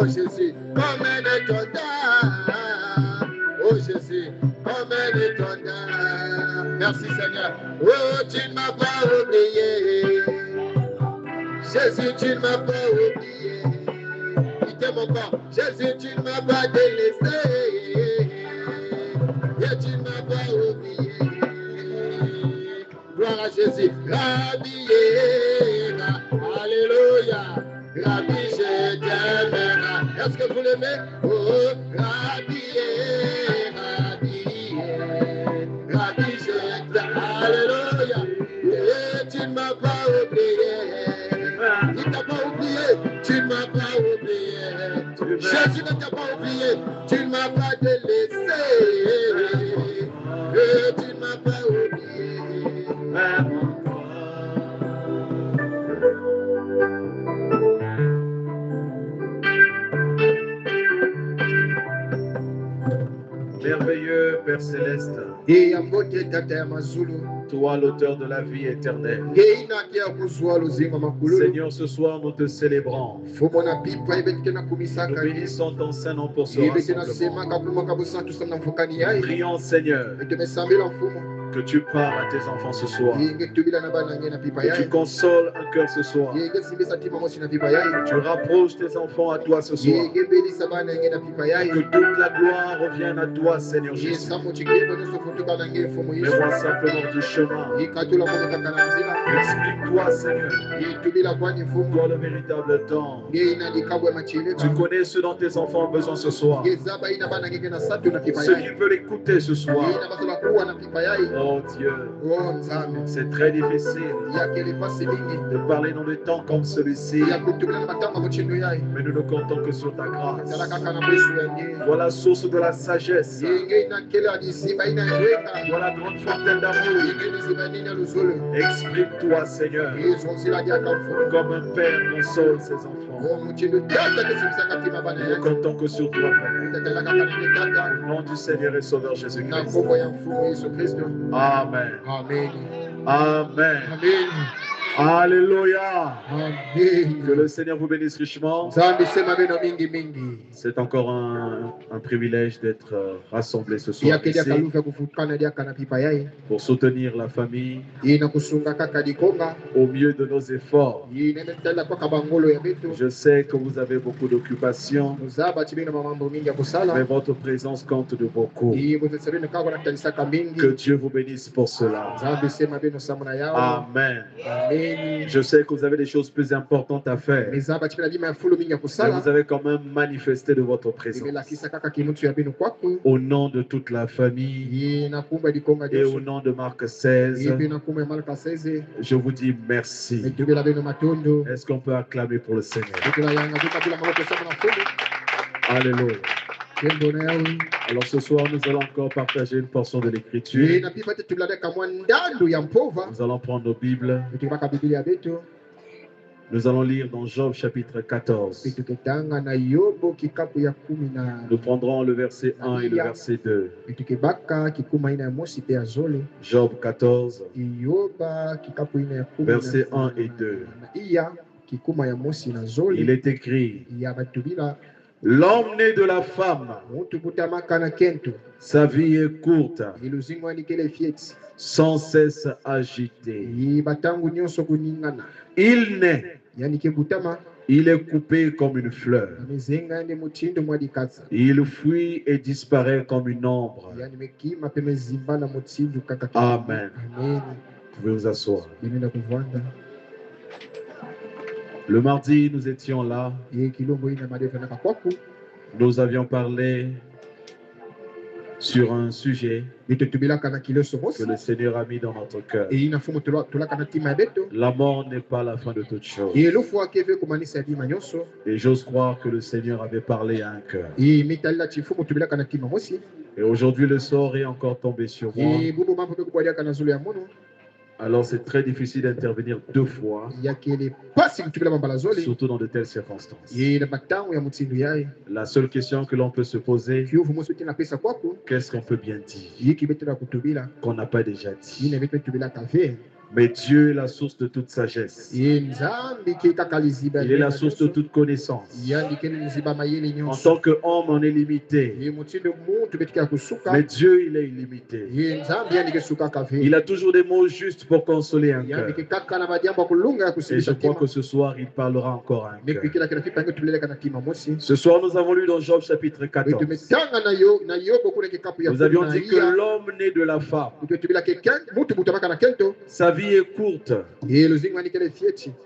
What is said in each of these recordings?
Oh Jésus, emmène ton âme. Oh Jésus, emmène ton âme. Merci Seigneur. Oh, tu ne m'as pas oublié. Jésus, tu ne m'as pas oublié. Quittez mon corps. Jésus, tu ne m'as pas délaissé. Et tu ne m'as pas oublié. Gloire à Jésus. Rabbi, alléluia. Rabbi, je t'aimerai. Est-ce que vous l'aimez? Oh, Rabbi, Rabbi, je t'aime. Alléluia. Et tu ne m'as pas oublié. Il t'a pas oublié. Tu ne m'as pas oublié. Jésus ne t'a pas oublié. Tu ne m'as pas délaissé. Et tu ne m'as pas oublié. Merveilleux Père Céleste, toi l'auteur de la vie éternelle. Seigneur, ce soir nous te célébrons. Nous bénissons ton Saint-Nom pour ce rassemblement. Prions Seigneur que tu parles à tes enfants ce soir. Que tu consoles un cœur ce soir. Tu rapproches tes enfants à toi ce soir. Que toute la gloire revienne à toi, Seigneur Jésus. Mets-moi simplement du chemin. Explique-toi, Seigneur. Toi le véritable temps. Tu connais ce dont tes enfants ont besoin ce soir. Ceux qui veulent écouter ce soir. Oh Dieu, c'est très difficile de parler dans des temps comme celui-ci. Mais nous ne comptons que sur ta grâce. Voilà la source de la sagesse. Voilà la grande fontaine d'amour. Explique-toi, Seigneur, comme un père console ses enfants. Nous ne comptons que sur toi, Père. Au nom du Seigneur et Sauveur Jésus-Christ. Amen. Amen. Amen. Amen. Alléluia. Amen. Que le Seigneur vous bénisse richement. C'est encore un privilège d'être rassemblés ce soir ici pour soutenir la famille au mieux de nos efforts. Je sais que vous avez beaucoup d'occupations, mais votre présence compte de beaucoup. Que Dieu vous bénisse pour cela. Amen. Je sais que vous avez des choses plus importantes à faire, mais vous avez quand même manifesté de votre présence. Au nom de toute la famille et au nom de Marc 16, je vous dis merci. Est-ce qu'on peut acclamer pour le Seigneur? Alléluia. Alors ce soir, nous allons encore partager une portion de l'Écriture. Nous allons prendre nos Bibles. Nous allons lire dans Job chapitre 14. Nous prendrons le verset 1 et le verset 2. Job 14, versets 1 et 2. Il est écrit: l'homme né de la femme, sa vie est courte, sans cesse agité. Il naît, il est coupé comme une fleur. Il fuit et disparaît comme une ombre. Amen. Vous pouvez vous asseoir. Le mardi, nous étions là. Nous avions parlé sur un sujet que le Seigneur a mis dans notre cœur. La mort n'est pas la fin de toute chose. Et j'ose croire que le Seigneur avait parlé à un cœur. Et aujourd'hui, le sort est encore tombé sur moi. Alors c'est très difficile d'intervenir deux fois, surtout dans de telles circonstances. La seule question que l'on peut se poser, qu'est-ce qu'on peut bien dire qu'on n'a pas déjà dit? Mais Dieu est la source de toute sagesse. Il est la source de toute connaissance. En tant qu'homme, on est limité. Mais Dieu, il est illimité. Il a toujours des mots justes pour consoler un cœur. Et je crois que ce soir, il parlera encore à un cœur. Ce soir, nous avons lu dans Job chapitre 14. Nous avions dit que l'homme naît de la femme. Sa vie est courte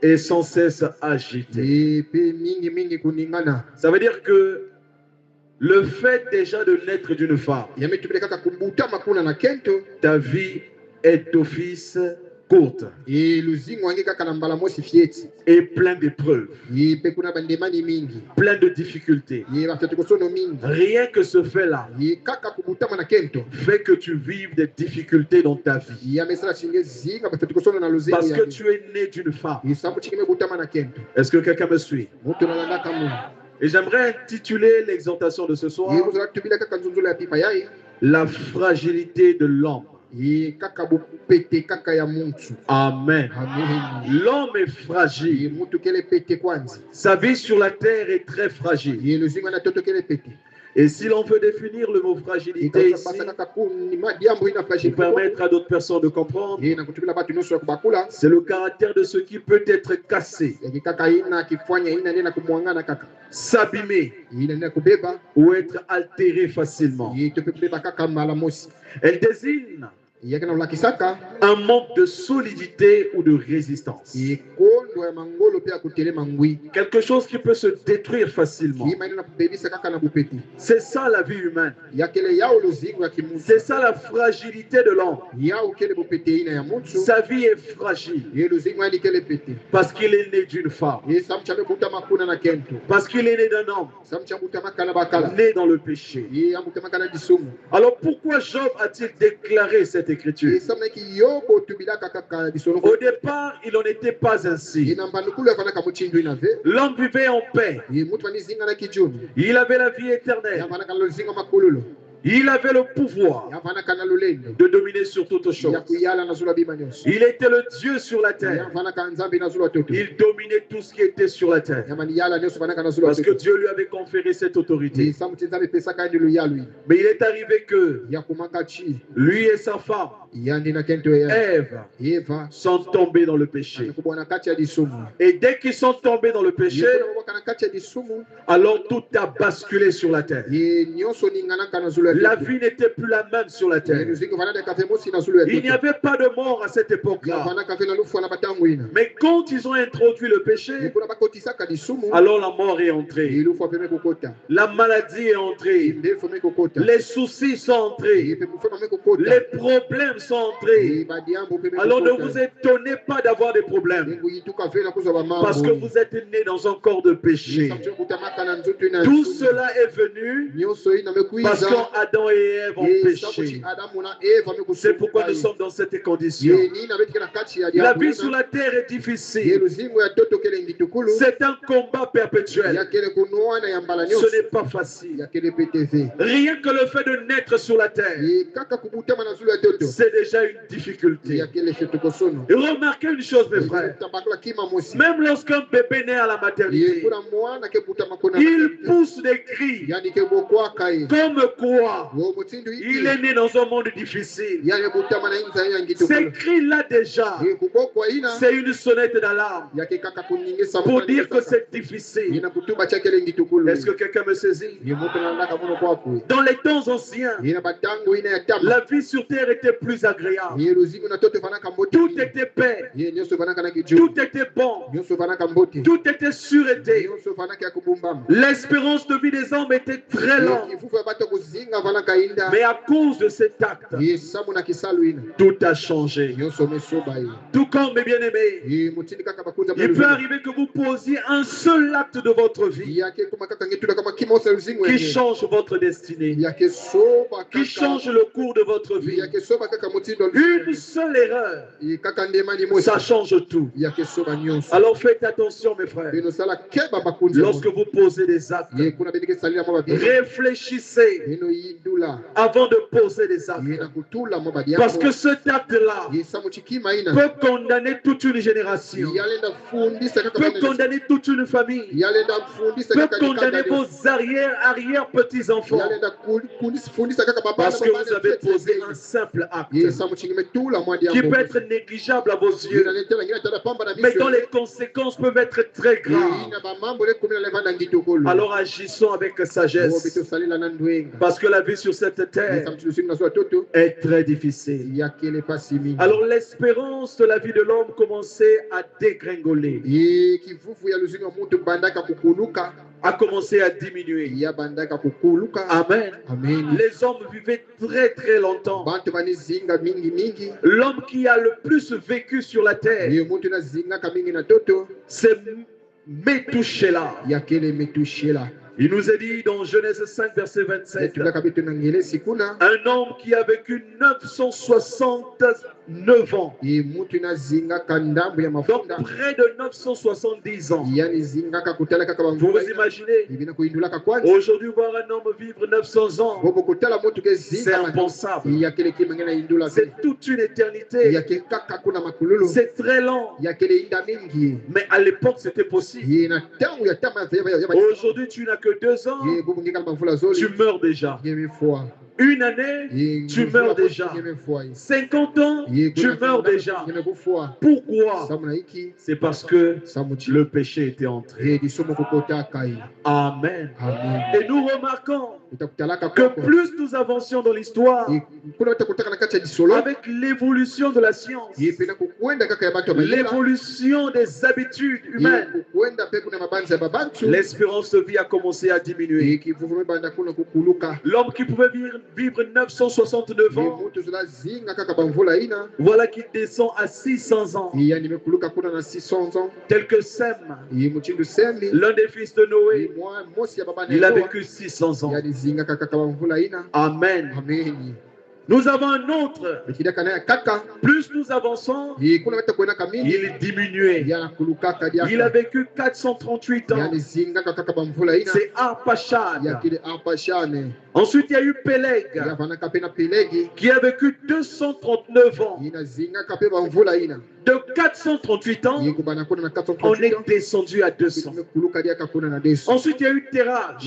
et sans cesse agitée. Ça veut dire que le fait déjà de naître d'une femme, ta vie est d'office courte et plein d'épreuves, plein de difficultés. Rien que ce fait-là fait que tu vives des difficultés dans ta vie. Parce que tu es né d'une femme. Est-ce que quelqu'un me suit? Et j'aimerais intituler l'exhortation de ce soir la fragilité de l'homme. Amen. L'homme est fragile. Sa vie sur la terre est très fragile. Et si l'on veut définir le mot fragilité ici, pour permettre à d'autres personnes de comprendre, c'est le caractère de ce qui peut être cassé, s'abîmer ou être altéré facilement. Elle désigne un manque de solidité ou de résistance. Quelque chose qui peut se détruire facilement. C'est ça la vie humaine. C'est ça la fragilité de l'homme. Sa vie est fragile. Parce qu'il est né d'une femme. Parce qu'il est né d'un homme. Né dans le péché. Alors pourquoi Job a-t-il déclaré cette écriture? Au départ, il n'en était pas ainsi. L'homme vivait en paix. Il avait la vie éternelle. Il avait le pouvoir de dominer sur toutes choses. Il était le Dieu sur la terre. Il dominait tout ce qui était sur la terre. Parce que Dieu lui avait conféré cette autorité. Mais il est arrivé que lui et sa femme, Ève, sont tombés dans le péché. Et dès qu'ils sont tombés dans le péché, alors tout a basculé sur la terre. La vie n'était plus la même sur la terre. Il n'y avait pas de mort à cette époque-là. Mais quand ils ont introduit le péché, alors la mort est entrée. La maladie est entrée. Les soucis sont entrés. Les problèmes sont entrés. Alors ne vous étonnez pas d'avoir des problèmes. Parce que vous êtes né dans un corps de péché. Tout cela est venu parce qu'Adam et Ève ont péché. C'est pourquoi nous sommes dans cette condition. La vie sur la terre est difficile. C'est un combat perpétuel. Ce n'est pas facile. Rien que le fait de naître sur la terre, c'est déjà une difficulté. Et remarquez une chose, mes frères. Même lorsqu'un bébé naît à la maternité, il pousse des cris. Comme quoi il est né dans un monde difficile. Ces cris-là déjà, c'est une sonnette d'alarme pour dire que c'est difficile. Est-ce que quelqu'un me saisit? Dans les temps anciens, la vie sur terre était plus agréable. Tout était paix. Tout était bon. Tout était sûreté. L'espérance de vie des hommes était très longue. Mais à cause de cet acte, tout a changé. Tout comme, mes bien-aimés, il peut arriver que vous posiez un seul acte de votre vie qui change votre destinée, qui change le cours de votre vie. Une seule erreur, ça change tout. Alors faites attention, mes frères. Lorsque vous posez des actes, réfléchissez avant de poser des actes. Parce que cet acte-là peut condamner toute une génération, peut condamner toute une famille, peut condamner vos arrière-petits-enfants. Parce que vous avez posé un simple acte qui peut être négligeable à vos yeux, mais dont les conséquences peuvent être très graves. Alors agissons avec sagesse, parce que la vie sur cette terre est très difficile. Alors l'espérance de la vie de l'homme commençait à dégringoler, a commencé à diminuer. Amen. Les hommes vivaient très très longtemps. L'homme qui a le plus vécu sur la terre, c'est Métouchéla. Il nous est dit dans Genèse 5, verset 27, un homme qui a vécu 969 ans, donc près de 970 ans. Vous vous imaginez, aujourd'hui voir un homme vivre 900 ans, c'est impensable. C'est toute une éternité. C'est très lent. Mais à l'époque, c'était possible. Aujourd'hui, tu n'as que 2 ans, tu meurs déjà. Une année, tu meurs déjà. 50 ans, tu meurs déjà. Pourquoi? C'est parce que le péché était entré. Amen. Et nous remarquons que plus nous avancions dans l'histoire, avec l'évolution de la science, l'évolution des habitudes humaines, l'espérance de vie a commencé à diminuer. L'homme qui pouvait vivre 969 ans, voilà qu'il descend à 600 ans. Tel que Sem, l'un des fils de Noé, il a vécu 600 ans. Amen. Nous avons un autre. Plus nous avançons, il diminuait. Il a vécu 438 ans. C'est Arpachad. Ensuite, il y a eu Péleg qui a vécu 239 ans. De 438 ans, on est descendu à 200. Ensuite, il y a eu Terach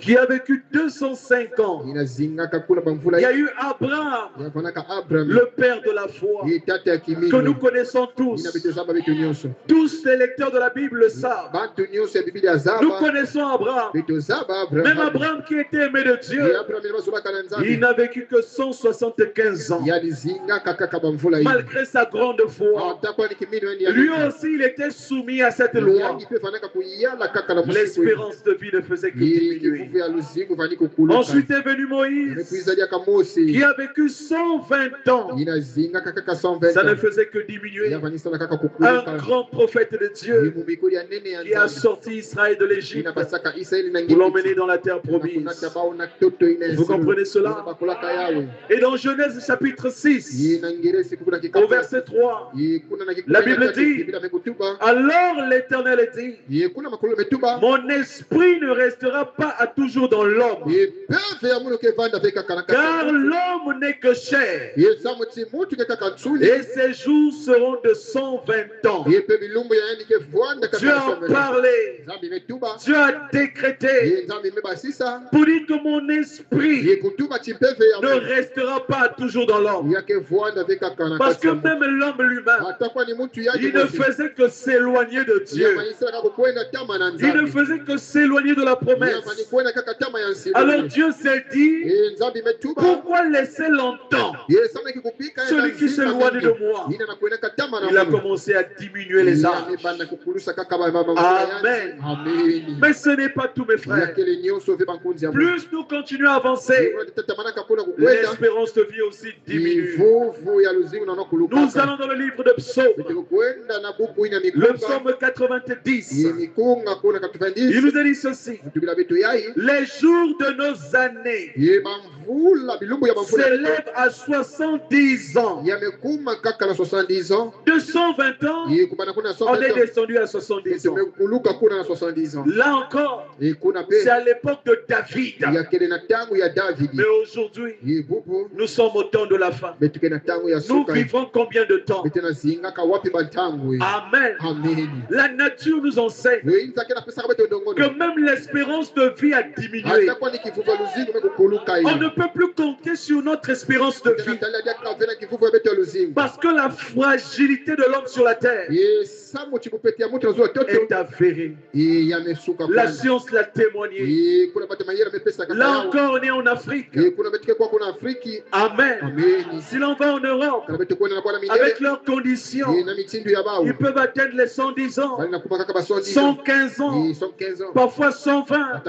qui a vécu 205 ans. Il y a eu Abraham, le père de la foi, que nous connaissons tous. Tous les lecteurs de la Bible le savent. Nous connaissons Abraham. Même Abraham qui était aimé de Dieu, il n'a vécu que 175 ans. Malgré sa grande foi, lui aussi il était soumis à cette loi. L'espérance de vie ne faisait que diminuer. Ensuite est venu Moïse qui a vécu 120 ans. Ça ne faisait que diminuer. Un grand prophète de Dieu qui a sorti Israël de l'Égypte pour l'emmener dans la terre promise. Vous comprenez cela? Et dans Genèse chapitre 6, au verset 3, la Bible dit, alors l'Éternel dit, mon esprit ne restera pas à toujours dans l'homme, car l'homme n'est que chair, et ses jours seront de 120 ans. Dieu a parlé, Dieu a décrété pour dire que mon esprit ne restera pas toujours dans l'homme. Parce que même l'homme lui-même, il ne faisait que s'éloigner de Dieu. Il ne faisait que s'éloigner de la promesse. Alors Dieu s'est dit, pourquoi laisser longtemps celui qui s'éloigne de moi? Il a commencé à diminuer les âges. Amen. Mais ce n'est pas tout, mes frères. Plus nous continuons à avancer, l'espérance de vie aussi diminue. Nous allons dans le livre de Psaume. Le psaume 90. Il nous a dit ceci. Les jours de nos années s'élèvent à 70 ans. De 120 ans, on est descendu à 70 ans. Là encore, c'est à l'époque de David. Mais aujourd'hui, nous sommes au temps de la fin. Nous vivons combien de temps? Amen. La nature nous enseigne que même l'espérance de vie a diminué. On ne peut plus compter sur notre espérance de vie parce que la fragilité de l'homme sur la terre est avérée. La science l'a témoigné. Là encore, on est en Afrique. Amen. Si l'on va en Europe, avec leurs conditions, ils peuvent atteindre les 110 ans, 115 ans, parfois 120,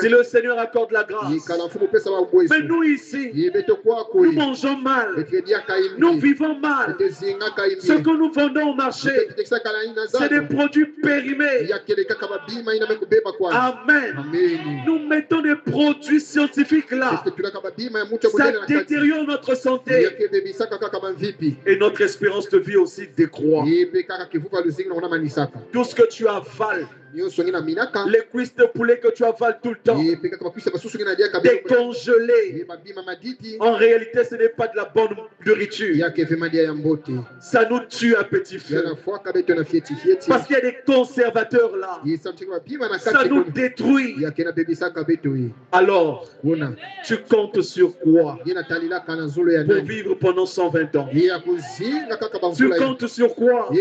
si le Seigneur accorde la grâce. Mais nous ici, nous mangeons mal, nous vivons mal. Ce que nous vendons au marché, c'est des produits périmés. Amen. Nous mettons des produits scientifiques là. Ça détériore notre santé. Et notre espérance de vie aussi décroît. Tout ce que tu avales, les cuisses de poulet que tu avales tout le temps, décongelées, en réalité ce n'est pas de la bonne nourriture. Ça nous tue à petit feu. Parce qu'il y a des conservateurs là. Ça nous détruit. Alors, tu comptes sur quoi pour vivre pendant 120 ans? Tu comptes sur quoi pour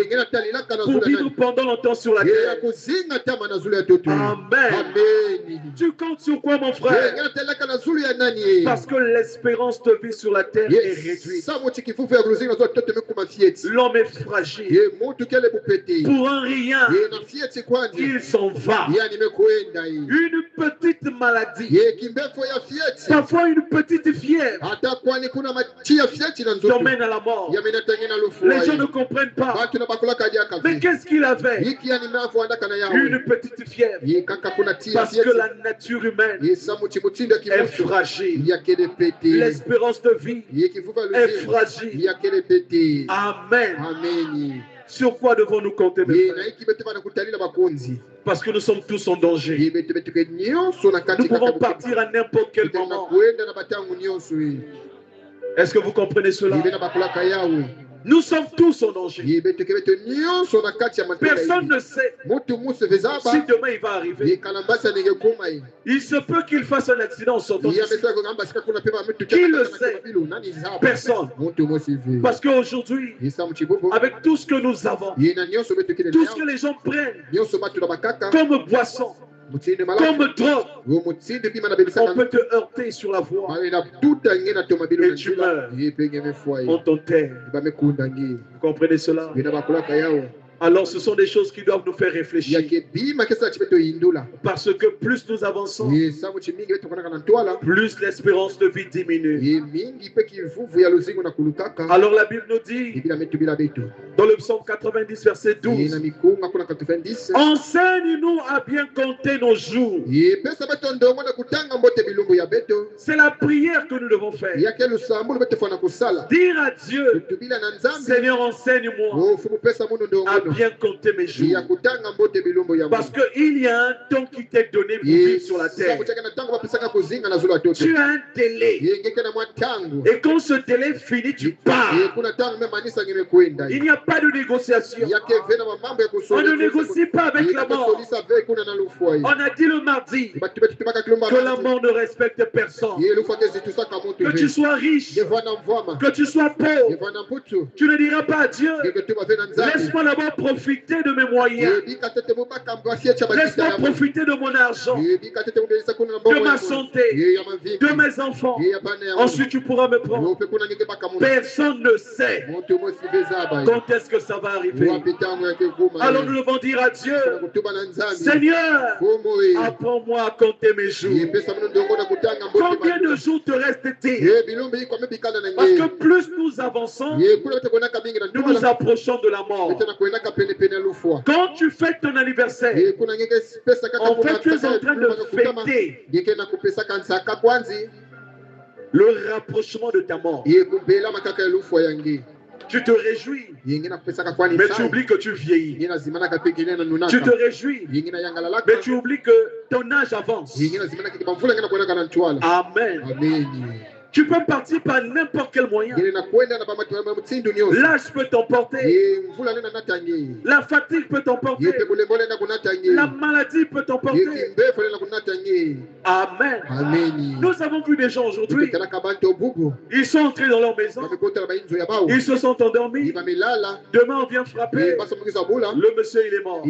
vivre pendant longtemps sur la terre? Amen. Tu comptes sur quoi, mon frère? Parce que l'espérance de vie sur la terre est réduite. L'homme est fragile. Pour un rien, il s'en va. Une petite maladie, parfois une petite fièvre, t'emmène à la mort. Les gens ne comprennent pas. Mais qu'est-ce qu'il avait? Une petite fièvre. Parce que la nature humaine est fragile. L'espérance de vie est fragile. Amen. Sur quoi devons-nous compter, mes frères? Parce que nous sommes tous en danger. Nous pouvons partir à n'importe quel moment. Est-ce que vous comprenez cela? Nous sommes tous en danger. Personne ne sait si demain il va arriver. Il se peut qu'il fasse un accident en sortant. Qui le sait? Personne. Parce qu'aujourd'hui, avec tout ce que nous avons, tout ce que les gens prennent comme boisson, comme drogue, on peut te heurter sur la voie et tu meurs en ton terre. Vous comprenez cela? Alors ce sont des choses qui doivent nous faire réfléchir. Parce que plus nous avançons, plus l'espérance de vie diminue. Alors la Bible nous dit, dans le psaume 90, verset 12, enseigne-nous à bien compter nos jours. C'est la prière que nous devons faire. Dire à Dieu, Seigneur, enseigne-moi à bien compter mes jours. Parce qu'il y a un temps qui t'est donné pour vivre sur la terre. Tu as un délai. Et quand ce délai finit, tu pars. Il n'y a pas de négociation. On ne négocie pas avec la mort. On a dit le mardi que la mort ne respecte personne. Que tu sois riche, que tu sois pauvre, tu ne diras pas à Dieu, laisse-moi d'abord profiter de mes moyens. Laisse-moi profiter de mon argent, de ma santé, de mes enfants. Ensuite, tu pourras me prendre. Personne ne sait quand est-ce que ça va arriver? Alors nous devons dire à Dieu, Seigneur, apprends-moi à compter mes jours. Combien de jours te reste-t-il? Parce que plus nous avançons, nous nous approchons de la mort. Quand tu fêtes ton anniversaire, en fait, tu es en train de fêter le rapprochement de ta mort. Tu te réjouis, mais tu oublies que tu vieillis. Tu te réjouis, mais tu oublies que ton âge avance. Amen. Tu peux partir par n'importe quel moyen. L'âge peut t'emporter. La fatigue peut t'emporter. La maladie peut t'emporter. Amen. Nous avons vu des gens aujourd'hui. Ils sont entrés dans leur maison. Ils se sont endormis. Demain, on vient frapper. Le monsieur, il est mort.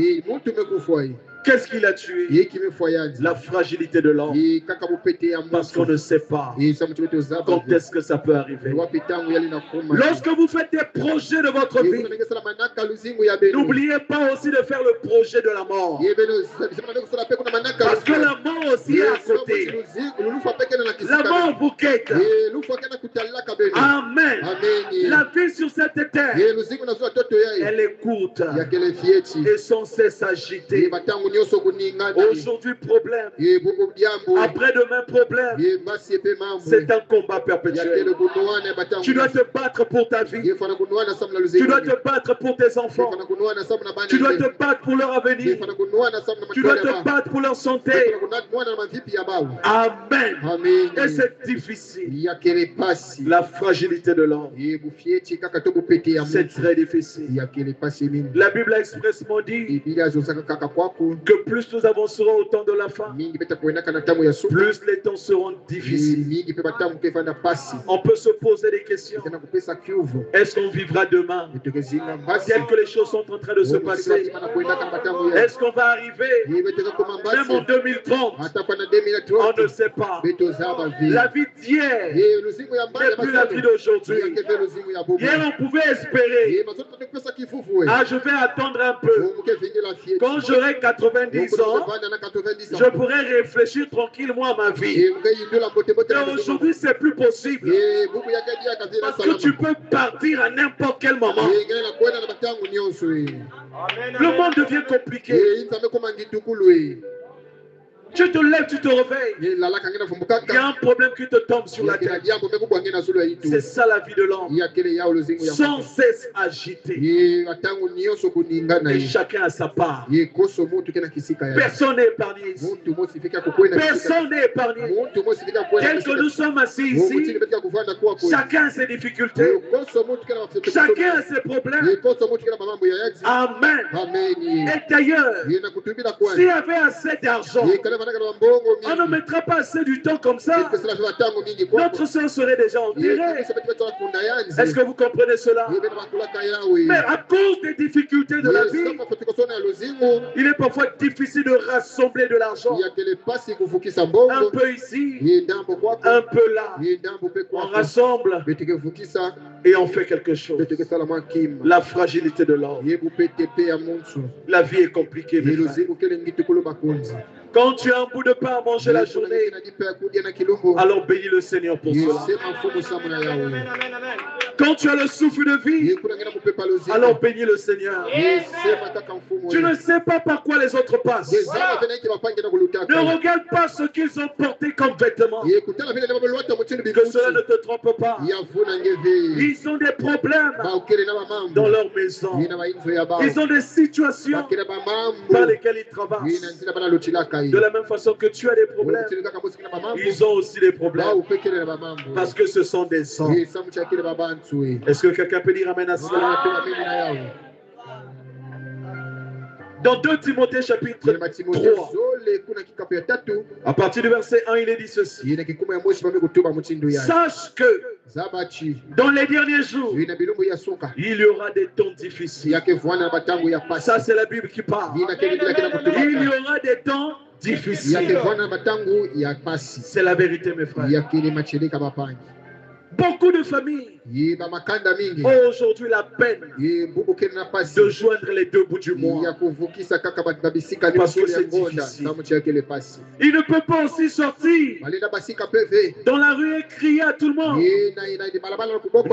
Qu'est-ce qu'il a tué? La fragilité de l'homme. Parce qu'on ne sait pas quand est-ce que ça peut arriver. Lorsque vous faites des projets de votre vie, n'oubliez pas aussi de faire le projet de la mort. Parce que la mort aussi est à côté. La mort vous quête. Amen. La vie sur cette terre, elle est courte et sans cesse agitée. Aujourd'hui, problème. Après-demain, problème. C'est un combat perpétuel. Tu dois te battre pour ta vie. Tu dois te battre pour tes enfants. Tu dois te battre pour leur avenir. Tu dois te battre pour leur santé. Amen. Et c'est difficile. La fragilité de l'homme, c'est très difficile. La Bible a expressement dit que plus nous avancerons au temps de la fin, plus les temps seront difficiles. On peut se poser des questions. Est-ce qu'on vivra demain? Tel que les choses sont en train de se passer, est-ce qu'on va arriver même en 2030? On ne sait pas. La vie d'hier n'est plus la vie d'aujourd'hui. Hier, on pouvait espérer. Ah, je vais attendre un peu. Quand j'aurai 90 ans, je pourrais réfléchir tranquillement à ma vie. Et aujourd'hui, c'est plus possible. Parce que tu peux partir à n'importe quel moment. Le monde devient compliqué. Tu te lèves, tu te réveilles. Il y a un problème qui te tombe sur la tête. C'est ça la vie de l'homme. Sans cesse agité. Et chacun a sa part. Personne n'est épargné ici. Personne n'est épargné. Tel que nous sommes assis ici, chacun a ses difficultés. Chacun a ses problèmes. Amen. Et d'ailleurs, s'il y avait assez d'argent, on ne mettra pas assez du temps comme ça. Notre soeur serait déjà enterrée. Est-ce que vous comprenez cela? Mais à cause des difficultés de la vie, il est parfois difficile de rassembler de l'argent. Un peu ici, un peu là. On rassemble et on fait quelque chose. La fragilité de l'homme. La vie est compliquée. Quand tu as un bout de pain à manger la journée, alors bénis le Seigneur pour cela. Quand tu as le souffle de vie, alors bénis le Seigneur. Tu ne sais pas par quoi les autres passent. Ne regarde pas ce qu'ils ont porté comme vêtements. Que cela ne te trompe pas. Ils ont des problèmes dans leur maison. Ils ont des situations par lesquelles ils traversent. De la même façon que tu as des problèmes, ils ont aussi des problèmes. Parce que ce sont des hommes. Est-ce que quelqu'un peut dire amen à cela? Dans 2 Timothée chapitre 3, à partir du verset 1, il est dit ceci. Sache que dans les derniers jours, il y aura des temps difficiles. Ça, c'est la Bible qui parle. Il y aura des temps difficiles. C'est la vérité, mes frères. Beaucoup de familles ont aujourd'hui la peine de joindre les deux bouts du mois. Parce que c'est difficile. Il ne peut pas aussi sortir dans la rue et crier à tout le monde.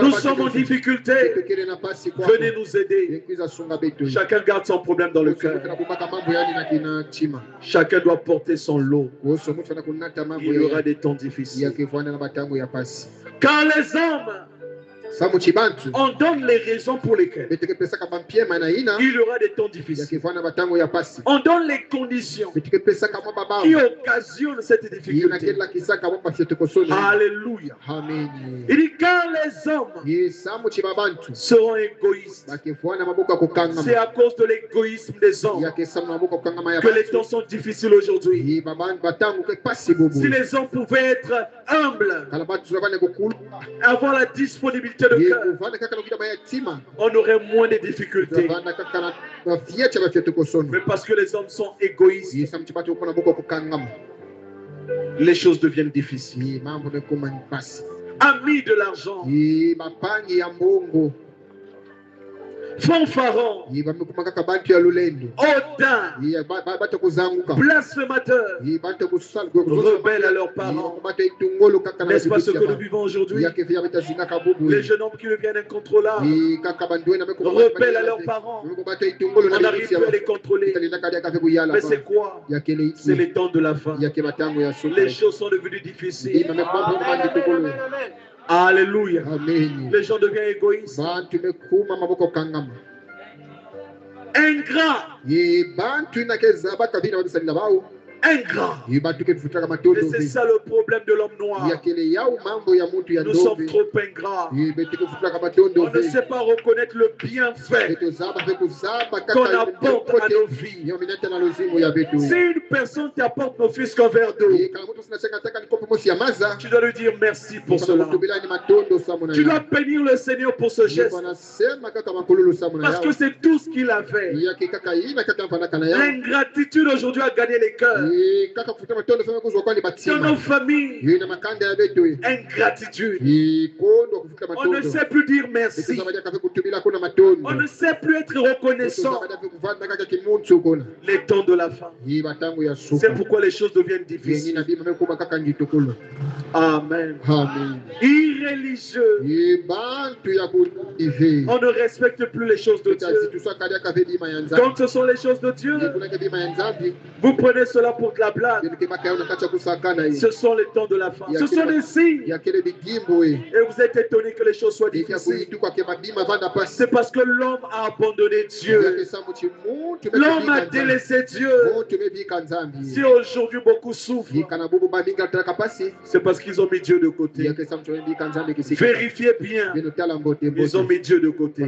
Nous sommes en difficulté. Venez nous aider. Chacun garde son problème dans le cœur. Chacun doit porter son lot. Il y aura des temps difficiles. Car les hommes, on donne les raisons pour lesquelles il y aura des temps difficiles. On donne les conditions qui occasionnent cette difficulté. Alléluia. Il dit car les hommes seront égoïstes. C'est à cause de l'égoïsme des hommes que les temps sont difficiles aujourd'hui. Si les hommes pouvaient être humbles, avoir la disponibilité de cœur, on aurait moins de difficultés. Mais parce que les hommes sont égoïstes, les choses deviennent difficiles. Amis de l'argent, fanfarons, hautains, blasphémateurs, rebelles à leurs parents. N'est-ce pas ce que nous vivons aujourd'hui? Les jeunes hommes qui deviennent incontrôlables, rebelles à leurs parents. On n'arrive plus à les contrôler. Mais c'est quoi? C'est les temps de la fin. Les choses sont devenues difficiles. Alléluia. Les gens deviennent égoïstes. Ingrats. Ingrat. Et c'est ça le problème de l'homme noir. Nous sommes trop ingrats. On ne sait pas reconnaître le bienfait qu'on apporte à nos vies. Si une personne t'apporte nos fils qu'un verre d'eau, tu dois lui dire merci pour cela. Tu dois bénir le Seigneur pour ce geste. Parce que c'est tout ce qu'il a fait. L'ingratitude aujourd'hui a gagné les cœurs. Dans nos familles, ingratitude. On ne sait plus dire merci. On ne sait plus être reconnaissant. Les temps de la fin. C'est pourquoi les choses deviennent difficiles. Amen. Irréligieux. On ne respecte plus les choses de Dieu. Donc ce sont les choses de Dieu. Vous prenez cela pour de la blague. Ce sont les temps de la fin. Ce sont des signes. Et vous êtes étonné que les choses soient difficiles. C'est parce que l'homme a abandonné Dieu. L'homme a délaissé Dieu. Si aujourd'hui beaucoup souffrent, c'est parce qu'ils ont mis Dieu de côté. Vérifiez bien. Ils ont mis Dieu de côté.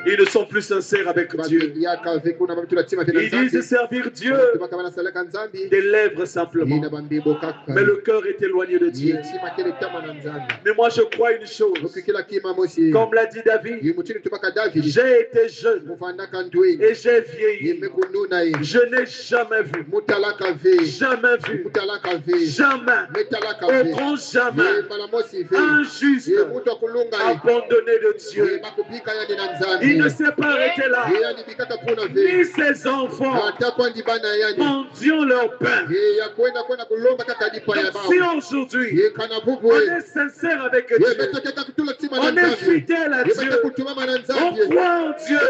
Ils ne sont plus sincères avec Dieu. Ils disent servir Dieu des lèvres simplement. Mais le cœur est éloigné de Dieu. Mais moi je crois une chose. Comme l'a dit David, j'ai été jeune et j'ai vieilli. Je n'ai jamais vu, au grand jamais, un juste abandonné de Dieu. Il ne s'est pas arrêté là. Ni ses enfants mendiant leur pain. Si aujourd'hui on est sincère avec Dieu, on est fidèle à Dieu, on croit en Dieu,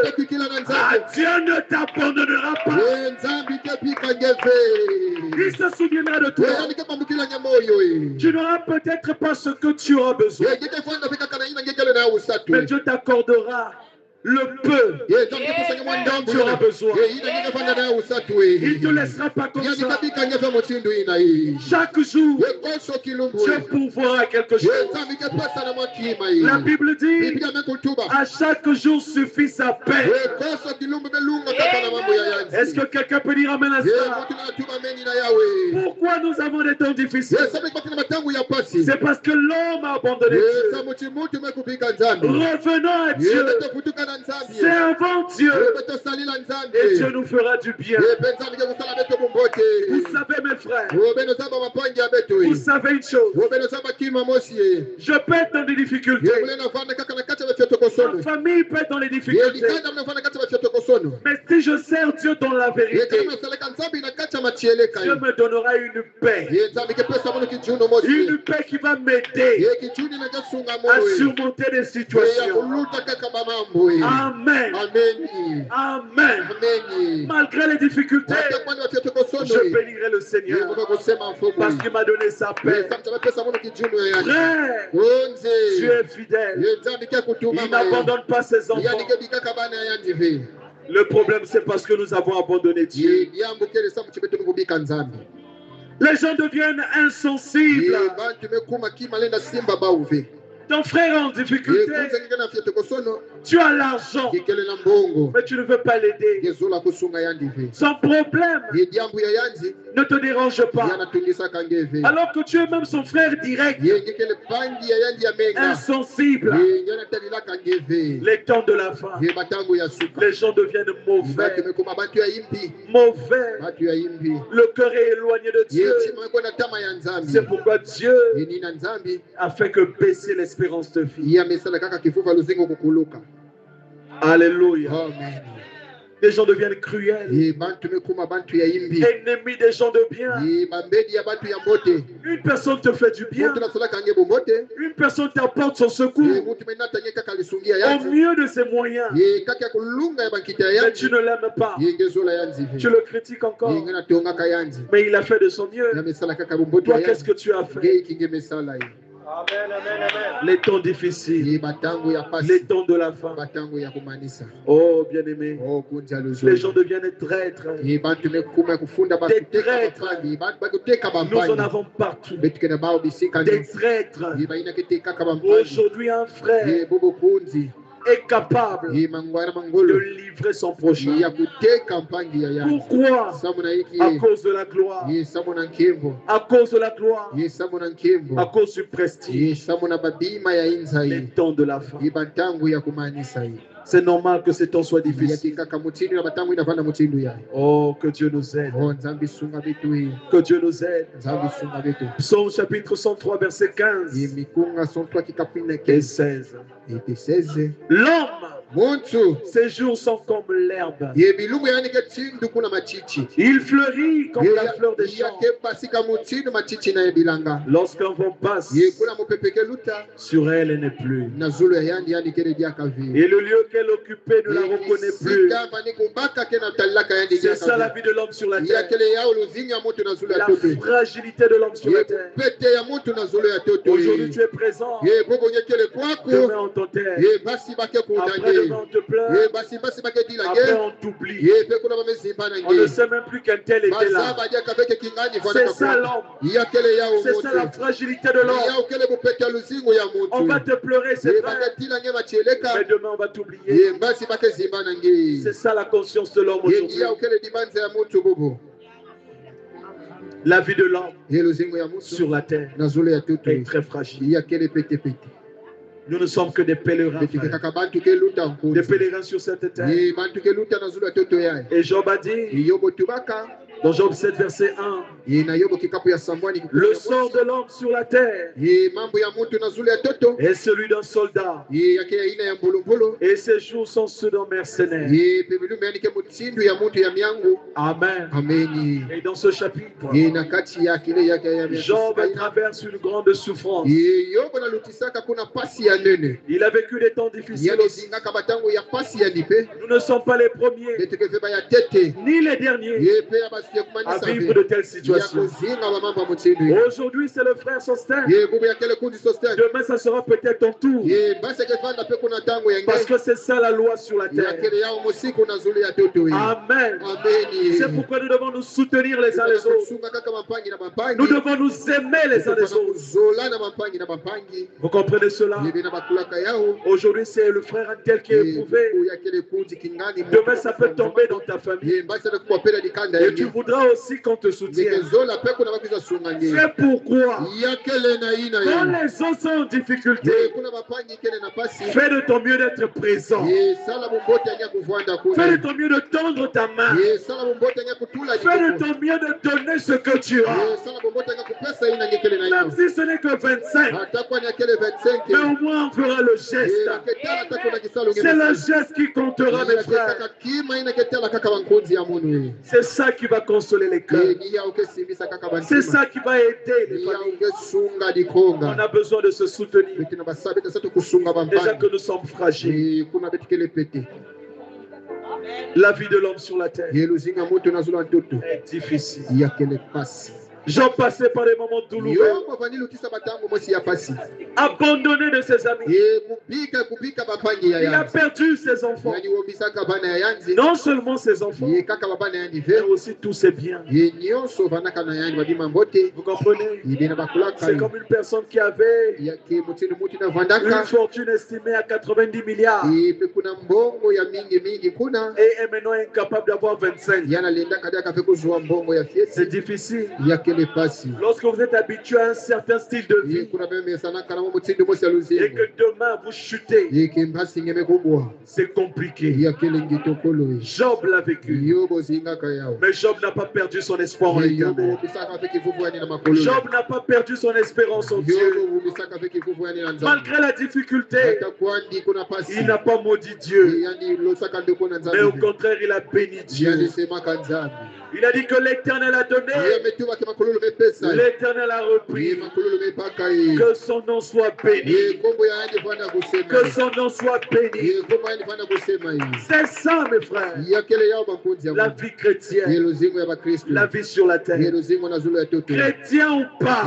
Dieu ne t'abandonnera pas. Il se souviendra de toi. Tu n'auras peut-être pas ce que tu auras besoin, mais Dieu t'accordera le peu dont tu auras besoin. Il ne te laissera pas comme ça. Chaque jour, Dieu pourvoira quelque chose. La Bible dit, à chaque jour suffit sa paix. Est-ce que quelqu'un peut dire amen à ça? Pourquoi nous avons des temps difficiles? C'est parce que l'homme a abandonné Dieu. Revenons à Dieu. Servons Dieu et Dieu nous fera du bien. Vous savez mes frères, vous savez une chose. Je peux être dans des difficultés. Ma famille peut être dans les difficultés. Mais si je sers Dieu dans la vérité, Dieu me donnera une paix. Une paix qui va m'aider à surmonter des situations. Amen. Amen. Malgré les difficultés, je bénirai le Seigneur parce qu'il m'a donné sa paix. Frère, Dieu est fidèle. Il n'abandonne pas ses enfants. Le problème, c'est parce que nous avons abandonné Dieu. Les gens deviennent insensibles. Ton frère est en difficulté. Tu as l'argent, mais tu ne veux pas l'aider. Son problème ne te dérange pas. Alors que tu es même son frère direct, insensible. Les temps de la fin, les gens deviennent mauvais. Mauvais. Le cœur est éloigné de Dieu. C'est pourquoi Dieu a fait que baisser l'espérance de vie. Alléluia. Amen. Les gens deviennent cruels. Ennemis des gens de bien. Une personne te fait du bien. Une personne t'apporte son secours au mieux de ses moyens. Mais tu ne l'aimes pas. Tu le critiques encore. Mais il a fait de son mieux. Toi, qu'est-ce que tu as fait? Amen, amen, amen. Les temps difficiles, les temps de la fin. Oh, bien-aimé, les gens deviennent traîtres. Des traîtres. Nous en avons partout. Des traîtres. Aujourd'hui, un frère est capable de livrer son prochain. Pourquoi? À cause de la gloire. À cause de la gloire. À cause du prestige. Les temps de la fin. C'est normal que ces temps soient difficiles. Oh, que Dieu nous aide. Que Dieu nous aide. Psaume chapitre 103, verset 15 et 16. L'homme, ses jours sont comme l'herbe. Il fleurit comme la fleur des champs. Lorsqu'un vent passe, sur elle, elle n'est plus. Et le lieu qu'elle occupait ne la reconnaît plus. C'est ça la vie de l'homme sur la terre. La fragilité de l'homme sur la terre. Aujourd'hui tu es présent. Demain on t'enterre. Après demain on te pleure. Après on t'oublie. On ne sait même plus qu'un tel était là. C'est ça l'homme. C'est ça la fragilité de l'homme. On va te pleurer, c'est vrai. Mais demain on va t'oublier. C'est ça la conscience de l'homme aujourd'hui. La vie de l'homme sur la terre est très fragile. Nous ne sommes que des pèlerins. Des pèlerins sur cette terre. Et Job a dit, dans Job 7, verset 1, le sort de l'homme sur la terre est celui d'un soldat. Et ses jours sont ceux d'un mercenaire. Amen. Et dans ce chapitre, Job traverse une grande souffrance. Il a vécu des temps difficiles aussi. Nous ne sommes pas les premiers, ni les derniers à vivre de telles situations. Aujourd'hui, c'est le frère Sostène. Demain, ça sera peut-être ton tour. Parce que c'est ça la loi sur la terre. Amen. C'est pourquoi nous devons nous soutenir les uns les autres. Nous devons nous aimer les uns les autres. Vous comprenez cela? Aujourd'hui, c'est le frère un tel qui est éprouvé. Demain, ça peut tomber dans ta famille. Et tu voudras aussi qu'on te soutienne. C'est pourquoi, quand les autres sont en difficulté, fais de ton mieux d'être présent. Fais de ton mieux de tendre ta main. Fais de ton mieux de donner ce que tu as. Même si ce n'est que 25, mais au moins on fera le geste. C'est le geste qui comptera, mes frères. C'est ça qui va consoler les cœurs. C'est ça qui va aider les familles. On a besoin de se soutenir. Déjà que nous sommes fragiles. La vie de l'homme sur la terre est difficile. J'en passais par des moments douloureux. Abandonné de ses amis. Il a perdu ses enfants. Non seulement ses enfants, mais aussi tous ses biens. Vous comprenez? C'est comme une personne qui avait une fortune estimée à 90 milliards et est maintenant incapable d'avoir 25. C'est difficile. Lorsque vous êtes habitué à un certain style de vie et que demain vous chutez, c'est compliqué. Job l'a vécu. Mais Job n'a pas perdu son espoir en l'Éternel. Job n'a pas perdu son espérance en Dieu. Malgré la difficulté, il n'a pas maudit Dieu. Mais au contraire, il a béni Dieu. Il a dit que l'Éternel a donné, l'Éternel a repris. Que son nom soit béni. Que son nom soit béni. C'est ça, mes frères. La vie chrétienne. La vie sur la terre. Chrétien ou pas,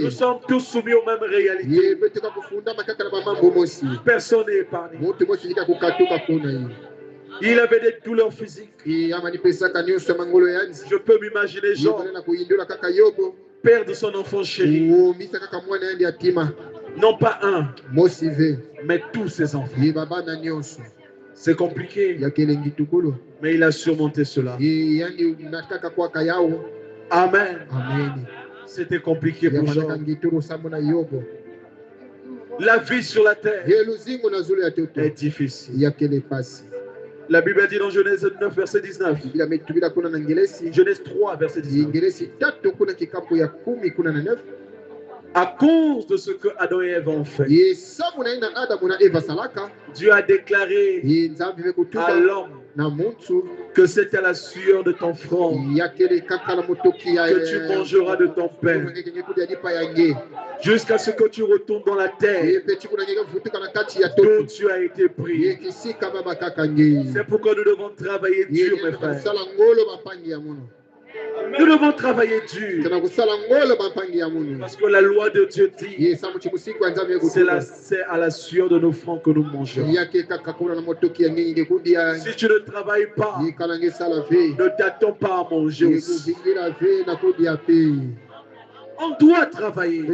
nous sommes tous soumis aux mêmes réalités. Personne n'est épargné. Il avait des douleurs physiques. Je peux m'imaginer Jean perdre son enfant chéri. Non pas un, mais tous ses enfants. C'est compliqué. Mais il a surmonté cela. Amen. C'était compliqué pour Jean. La vie sur la terre est difficile. La Bible a dit dans Genèse 9, verset 19. Genèse 3, verset 19. À cause de ce que Adam et Ève ont fait, Dieu a déclaré à l'homme que c'est à la sueur de ton front que tu mangeras de ton pain jusqu'à ce que tu retournes dans la terre d'où tu as été pris. C'est pourquoi nous devons travailler dur, mes frères. Nous devons travailler dur. Parce que la loi de Dieu dit c'est à la sueur de nos fronts que nous mangeons. Si tu ne travailles pas, ne t'attends pas à manger aussi. On doit travailler.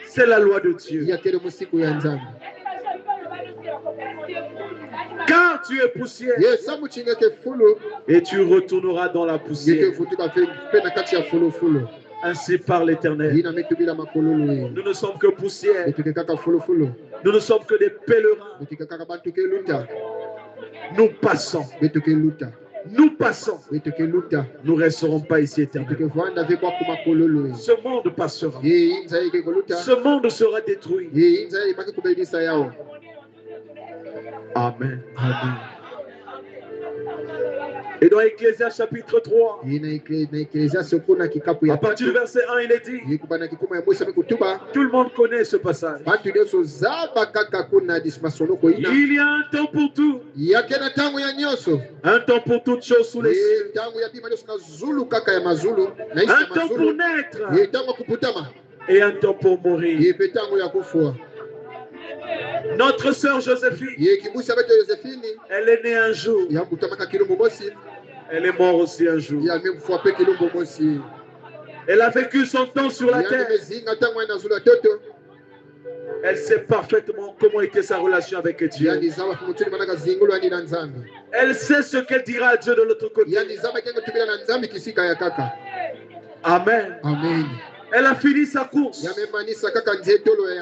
C'est la loi de Dieu. Car tu es poussière et tu retourneras dans la poussière. Ainsi parle l'Éternel. Nous ne sommes que poussière. Nous ne sommes que des pèlerins. Nous passons. Nous passons. Nous ne resterons pas ici éternellement. Ce monde passera. Ce monde sera détruit. Amen. Amen. Et dans Ecclésiaste chapitre 3, à partir du verset 1, il est dit, tout le monde connaît ce passage. Il y a un temps pour tout. Un temps pour toutes choses sous les cieux. Un temps pour naître. Et un temps pour mourir. Notre sœur Joséphine, elle est née un jour. Elle est morte aussi un jour. Elle a vécu son temps sur la terre. Elle sait parfaitement comment était sa relation avec Dieu. Elle sait ce qu'elle dira à Dieu de l'autre côté. Amen. Amen. Elle a fini sa course.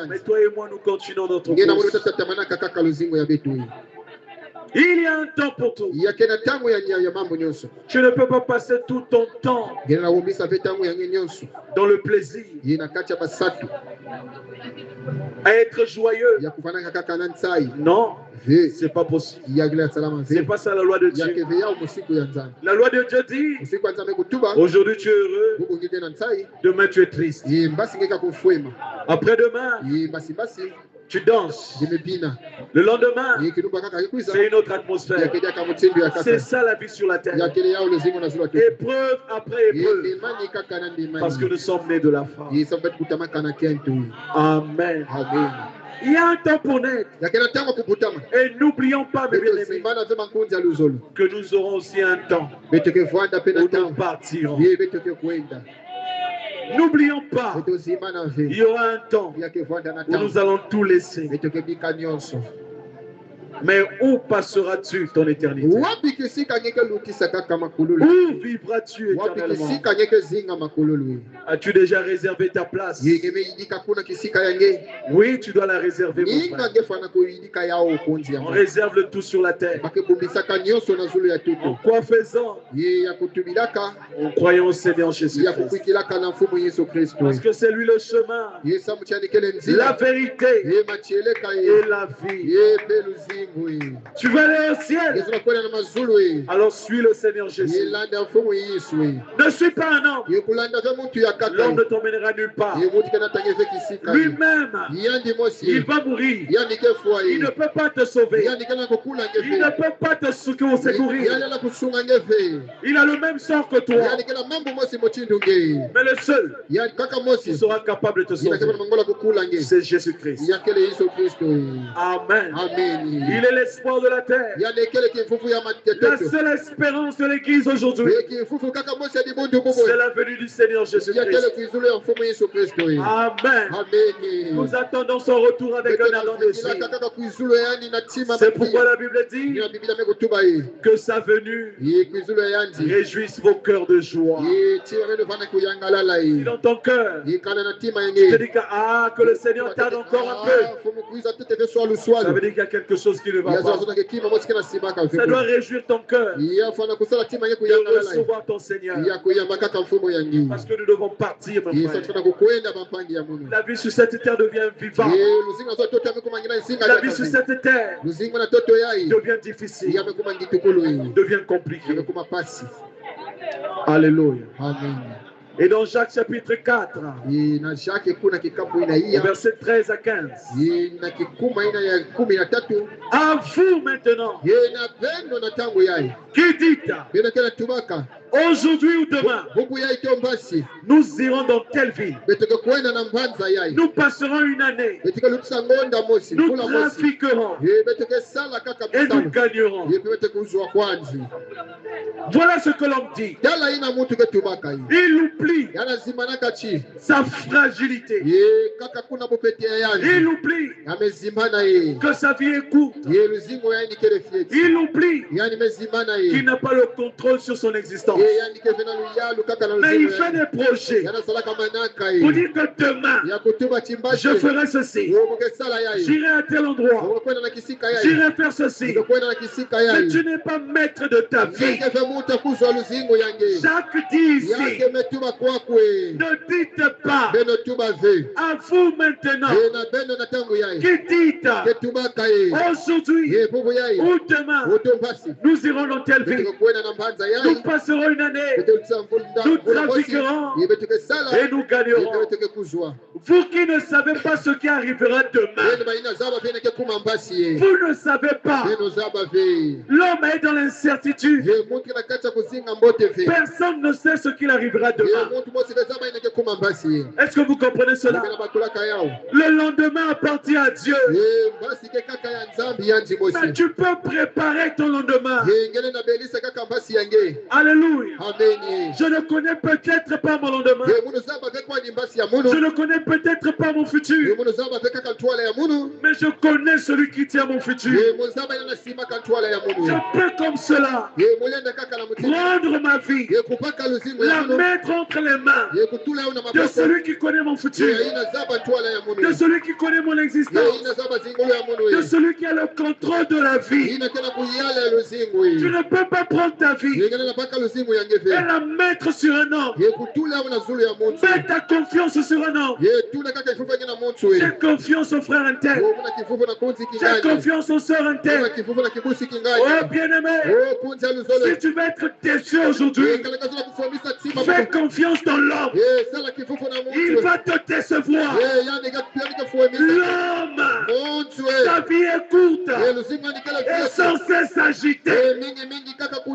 Mais toi et moi, nous continuons notre course. Il y a un temps pour tout. Tu ne peux pas passer tout ton temps dans le plaisir, à être joyeux. Non, c'est pas possible. C'est pas ça la loi de Dieu. La loi de Dieu dit, aujourd'hui tu es heureux, demain tu es triste. Après-demain, tu danses. Le lendemain, c'est une autre atmosphère. C'est ça la vie sur la terre. Épreuve après épreuve. Parce que nous sommes nés de la femme. Amen. Il y a un temps pour naître. Et n'oublions pas, mes bien-aimés, que nous aurons aussi un temps où nous partirons. N'oublions pas, il y aura un temps où nous allons tout laisser. Mais où passeras-tu ton éternité? Où vivras-tu éternellement? As-tu déjà réservé ta place? Oui, tu dois la réserver, mon frère. On réserve le tout sur la terre. En quoi faisant? En croyant au Seigneur Jésus-Christ. Parce que c'est lui le chemin, la vérité et la vie. Tu vas aller au ciel. Alors suis le Seigneur Jésus. Ne suis pas un homme. L'homme ne t'emmènera nulle part. Lui-même, il va mourir. Il ne peut pas te sauver. Il ne peut pas te secourir. Il a le même sort que toi. Mais le seul qui sera capable de te sauver, c'est Jésus-Christ. Amen. Il est l'espoir de la terre. La seule espérance de l'Église aujourd'hui, c'est la venue du Seigneur Jésus-Christ. Amen. Nous attendons son retour avec un ardent désir. C'est pourquoi la Bible dit que sa venue réjouisse vos cœurs de joie. Dis dans ton cœur, tu te dis que le Seigneur tarde encore un peu. Ça veut dire qu'il y a quelque chose qui ne va pas. Ça doit réjouir ton cœur de recevoir ton Seigneur. Parce que nous devons partir, mon frère. La vie sur cette terre devient vivante. La vie sur cette terre devient difficile, devient compliquée. Alléluia. Amen. Et dans Jacques chapitre 4, verset 13 à 15. À vous maintenant, qui dites, aujourd'hui ou demain, nous irons dans telle ville. Nous passerons une année. Nous trafiquerons. Et nous gagnerons. Voilà ce que l'homme dit. Il oublie sa fragilité. Il oublie que sa vie est courte. Il oublie qu'il n'a pas le contrôle sur son existence. Mais il fait des projets pour dire que demain, je ferai ceci. J'irai à tel endroit. J'irai faire ceci. Mais tu n'es pas maître de ta vie. Jacques dit ici, ne dites pas à vous maintenant qui dites aujourd'hui ou demain, nous irons dans telle ville. Nous passerons une année, nous trafiquerons et nous gagnerons. Vous qui ne savez pas ce qui arrivera demain, vous ne savez pas. L'homme est dans l'incertitude. Personne ne sait ce qu'il arrivera demain. Est-ce que vous comprenez cela? Le lendemain appartient à Dieu. Mais tu peux préparer ton lendemain. Alléluia. Alléluia. Amen. Je ne connais peut-être pas mon lendemain. Je ne connais peut-être pas mon futur. Mais je connais celui qui tient mon futur. Je peux comme cela prendre ma vie, la mettre entre les mains de celui qui connaît mon futur, de celui qui connaît mon existence, de celui qui a le contrôle de la vie. Tu ne peux pas prendre ta vie et la mettre sur un homme. Mets ta confiance sur un homme. J'ai confiance au frère intel. J'ai confiance aux sœurs intel. Oh bien-aimé, si tu veux être déçu aujourd'hui, fais confiance dans l'homme. Il va te décevoir. L'homme, sa vie est courte et sans cesse agitée.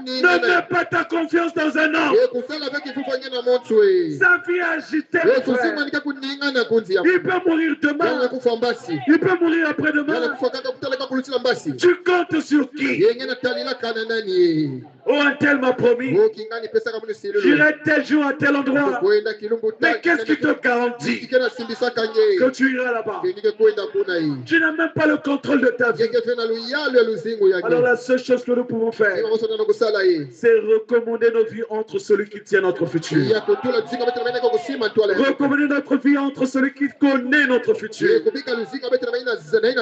Ne mets pas ta confiance dans un homme. Sa vie est agitée. Il peut mourir demain. Il peut mourir après-demain. Tu comptes sur qui? Oh, un tel m'a promis. J'irai tel jour à tel endroit. Mais qu'est-ce qui te garantit que tu iras là-bas? Tu n'as même pas le contrôle de ta vie. Alors la seule chose que nous pouvons faire, c'est recommander nos vies entre celui qui tient notre futur. Recommander notre vie entre celui qui connaît notre futur.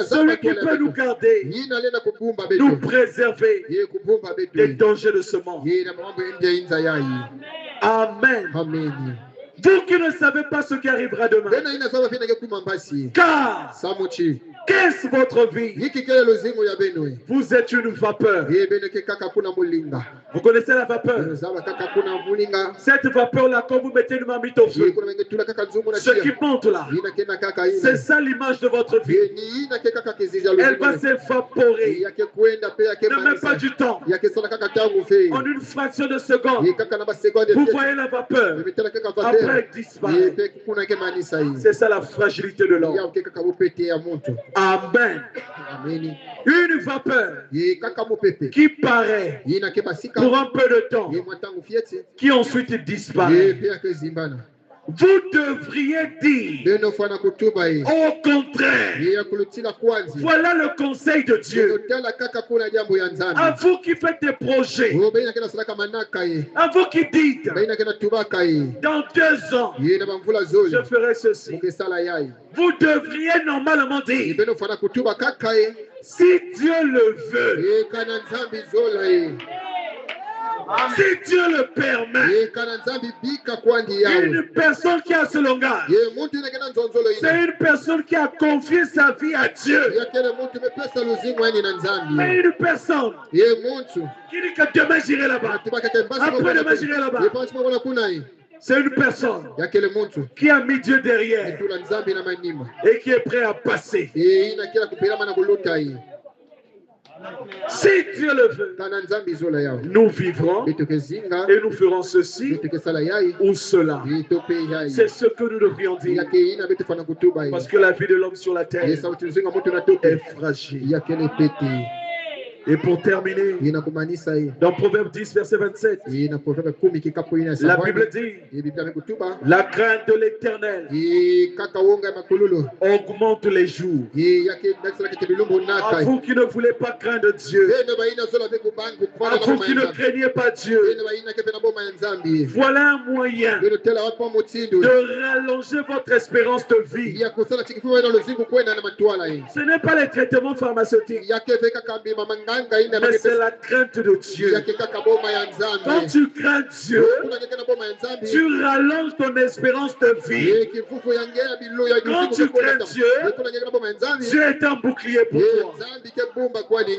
Celui qui peut nous garder, nous préserver des dangers de ce monde. Amen. Vous qui ne savez pas ce qui arrivera demain, car qu'est-ce votre vie? Vous êtes une vapeur. Vous connaissez la vapeur? Cette vapeur-là, quand vous mettez une marmite au feu, ce qui monte là, c'est ça l'image de votre vie. Elle va s'évaporer. Ne même pas du temps. En une fraction de seconde, vous voyez la vapeur. Après, elle disparaît. C'est ça la fragilité de l'homme. Amen. Une vapeur qui paraît pour un peu de temps, qui ensuite disparaît. Vous devriez dire au contraire. Voilà le conseil de Dieu. À vous qui faites des projets, à vous qui dites dans 2 ans je ferai ceci, vous devriez normalement dire si Dieu le veut, si Dieu le permet. Une personne qui a ce langage, c'est une personne qui a confié sa vie à Dieu. Mais une personne qui dit que demain j'irai là-bas, après demain j'irai là-bas, c'est une personne qui a mis Dieu derrière et qui est prêt à passer. Si Dieu le veut, nous vivrons et nous ferons ceci ou cela. C'est ce que nous devrions dire. Parce que la vie de l'homme sur la terre est fragile. Et pour terminer, dans Proverbe 10, verset 27, la Bible dit, la crainte de l'Éternel augmente les jours. À vous qui ne voulez pas craindre Dieu, à vous qui ne craignez pas Dieu, voilà un moyen de rallonger votre espérance de vie. Ce n'est pas les traitements pharmaceutiques, mais c'est la crainte de Dieu. Quand tu crains Dieu, tu rallonges ton espérance de vie. Quand tu crains Dieu, Dieu est un bouclier pour toi.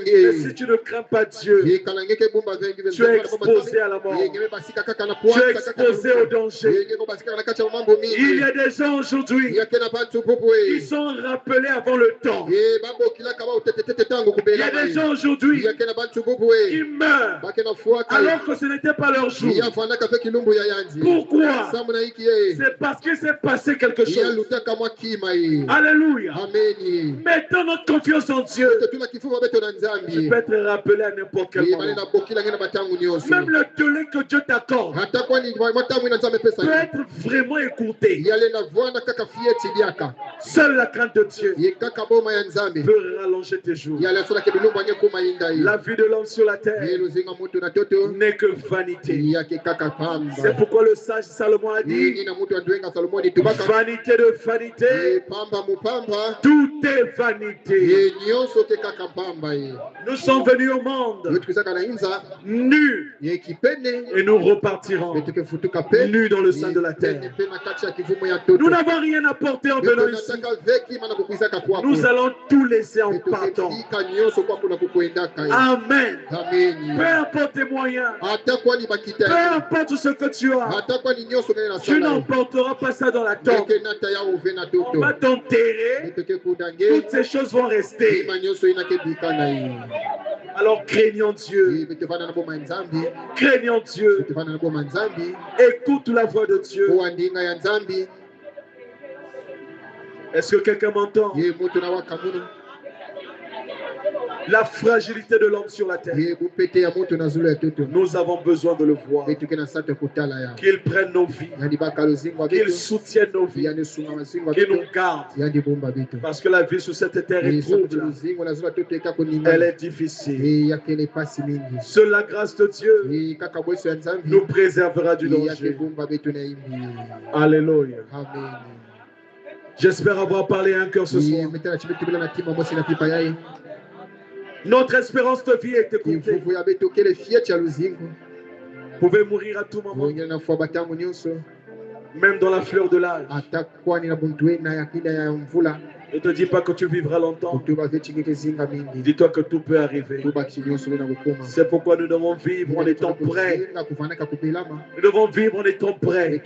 Et si tu ne crains pas Dieu, tu es exposé à la mort. Tu es exposé au danger. Il y a des gens aujourd'hui qui sont rappelés avant le temps. Il y a des gens aujourd'hui aujourd'hui qui meurent alors que ce n'était pas leur jour. Pourquoi? C'est parce qu'il s'est passé quelque chose. Alléluia. Mettons notre confiance en Dieu. Tu peux être rappelé à n'importe quel moment. Même le délai que Dieu t'accorde peut être vraiment écouté. Seule la crainte de Dieu peut rallonger tes jours. La vie de l'homme sur la terre n'est que vanité. C'est pourquoi le sage Salomon a dit: vanité de vanité, tout est vanité. Nous sommes venus au monde nus et nous repartirons nus dans le sein de la terre. Nous n'avons rien à porter en venant ici. Nous allons tout laisser en partant. Amen. Peu importe tes moyens, peu importe ce que tu as, tu n'emporteras pas ça dans la tombe. On va t'enterrer, toutes ces choses vont rester. Alors craignons Dieu. Craignons Dieu. Écoute la voix de Dieu. Est-ce que quelqu'un m'entend? La fragilité de l'homme sur la terre. Nous avons besoin de le voir. Qu'il prenne nos vies. Qu'il soutienne nos vies. Qu'il nous garde. Parce que la vie sur cette terre est trouble. Elle est difficile. Seule la grâce de Dieu nous préservera du danger. Alléluia. J'espère avoir parlé à un cœur ce soir. Notre espérance de vie est écoutée. Vous pouvez mourir à tout moment. Même dans la fleur de l'âge. Ne te dis pas que tu vivras longtemps. Dis-toi que tout peut arriver. C'est pourquoi nous devons vivre en étant prêts. Nous devons vivre en étant prêts.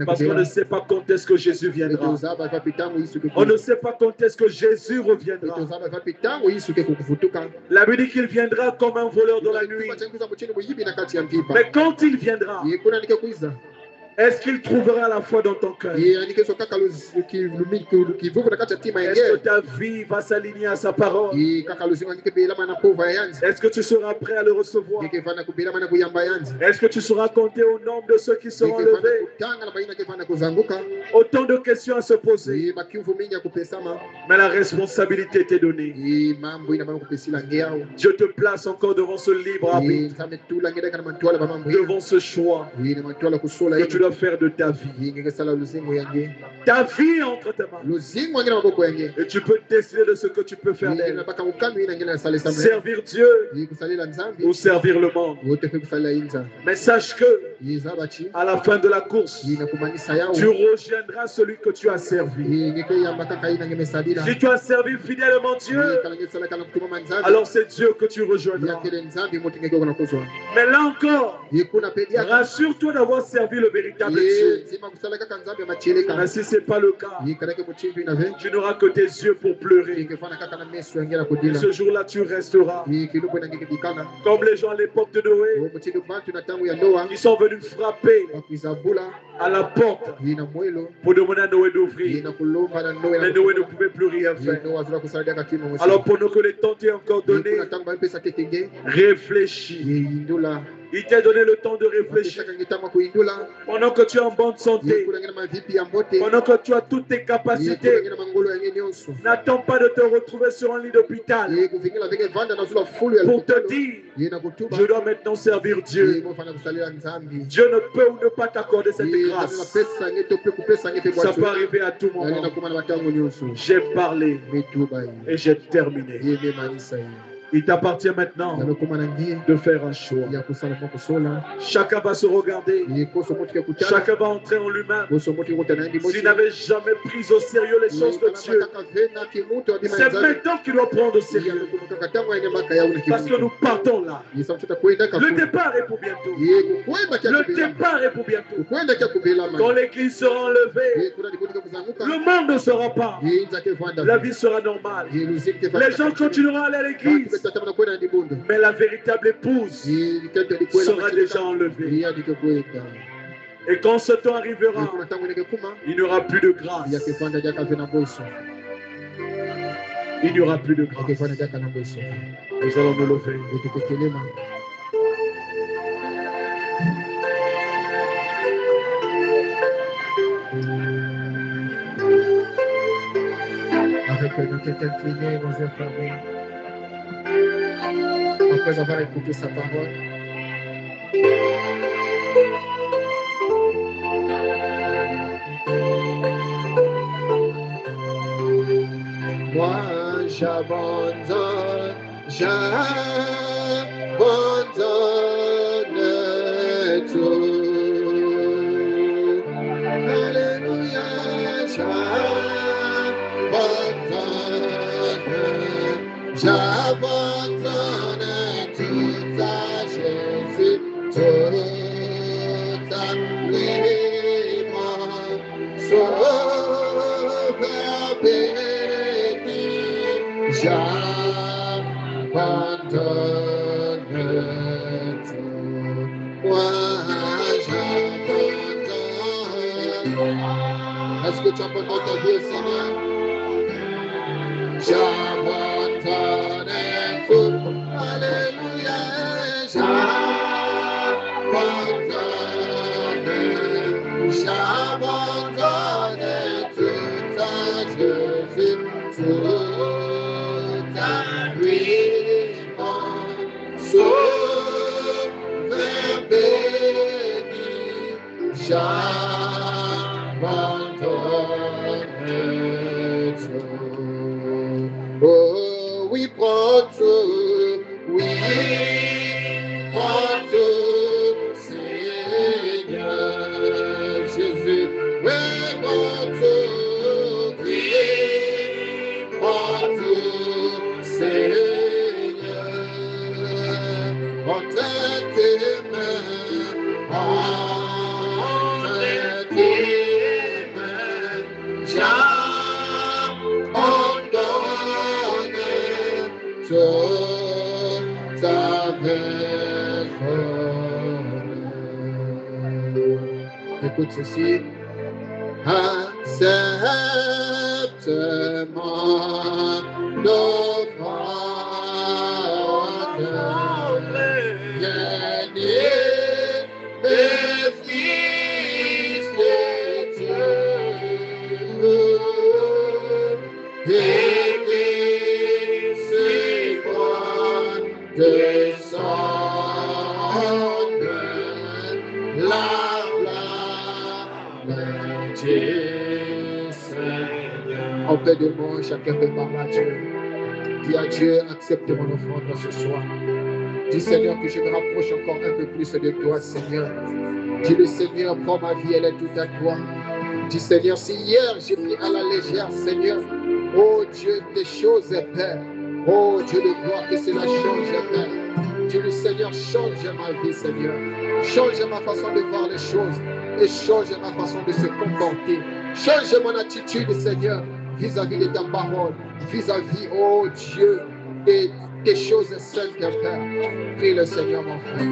Parce qu'on ne sait pas quand est-ce que Jésus viendra. On ne sait pas quand est-ce que Jésus reviendra. La Bible dit qu'il viendra comme un voleur dans la nuit. Mais quand il viendra, est-ce qu'il trouvera la foi dans ton cœur? Est-ce que ta vie va s'aligner à sa parole? Est-ce que tu seras prêt à le recevoir? Est-ce que tu seras compté au nombre de ceux qui seront levés? Autant de questions à se poser. Mais la responsabilité t'est donnée. Dieu te place encore devant ce libre arbitre, devant ce choix que tu dois faire de ta vie. Ta vie entre tes mains. Et tu peux décider de ce que tu peux faire d'elle. Servir Dieu ou servir le monde. Mais sache que à la fin de la course, tu rejoindras celui que tu as servi. Si tu as servi fidèlement Dieu, alors c'est Dieu que tu rejoindras. Mais là encore, rassure-toi d'avoir servi le véritable Dieu. Mais si ce n'est pas le cas, tu n'auras que tes yeux pour pleurer. Et ce jour-là, tu resteras comme les gens à l'époque de Noé qui sont venus frapper à la porte pour demander à Noé d'ouvrir. Mais Noé ne pouvait plus rien faire. Alors pendant que les temps t'est encore donné, réfléchis. Il t'a donné le temps de réfléchir. Pendant que tu es en bonne santé, pendant que tu as toutes tes capacités, n'attends pas de te retrouver sur un lit d'hôpital pour te dire, je dois maintenant servir Dieu. Dieu ne peut ou ne pas t'accorder cette grâce. Ça peut arriver à tout moment. J'ai parlé et j'ai terminé. Il t'appartient maintenant de faire un choix. Chacun va se regarder. Chacun va entrer en lui-même. S'il n'avait jamais pris au sérieux les choses de Dieu, c'est maintenant qu'il doit prendre au sérieux. Parce que nous partons là. Le départ est pour bientôt. Le départ est pour bientôt. Quand l'église sera enlevée, le monde ne sera pas. La vie sera normale. Les gens continueront à aller à l'église. Mais la véritable épouse sera déjà enlevée. Et quand ce temps arrivera, il n'y aura plus de grâce. Il n'y aura plus de grâce. Nous allons nous lever. Avec nous qui est incliné, nous informer. Après avoir écouté sa parole, moi j'abandonne tout. Alléluia, j'abandonne tout à Jésus, tout à lui, mon sauveur béni. J'abandonne tout, moi j'abandonne. Est-ce que tu abandonnes ta vie au Seigneur? J'abandonne tout, alléluia, j'abandonne tout à Jésus, tout à lui, mon sauveur béni, j'abandonne tout. Oh oui, prends tout, oui, prends tout, Seigneur Jésus, oui, prends tout, oui, prends tout, Seigneur, entre tes mains, toute ta personne. Écoute ceci. Accepte mon offrande. Viens mes fils de Dieu. Descendre la flamme du Seigneur. En paix de moi, chacun peut parler à Dieu. Dis à Dieu, accepte mon offrande ce soir. Dis Seigneur que je me rapproche encore un peu plus de toi, Seigneur. Dis le Seigneur, prends ma vie, elle est toute à toi. Dis Seigneur, si hier j'ai pris à la légère, Seigneur, oh Dieu, des choses, Père. Oh Dieu de gloire, que cela change, Père. Dieu le Seigneur, change ma vie, Seigneur. Change ma façon de voir les choses et change ma façon de se comporter. Change mon attitude, Seigneur, vis-à-vis de ta parole, vis-à-vis, oh Dieu, et des choses saintes, Père. Prie le Seigneur, mon frère.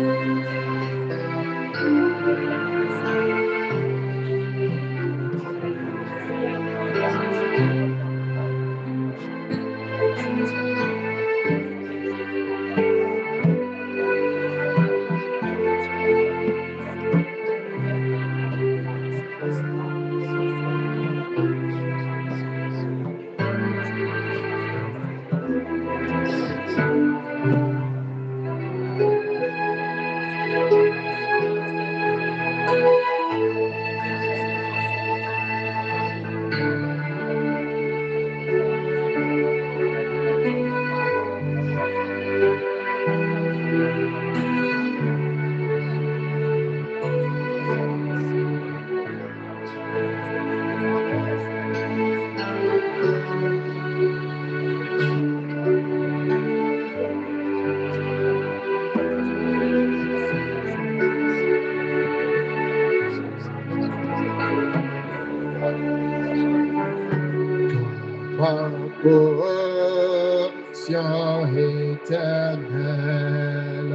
portion éternel,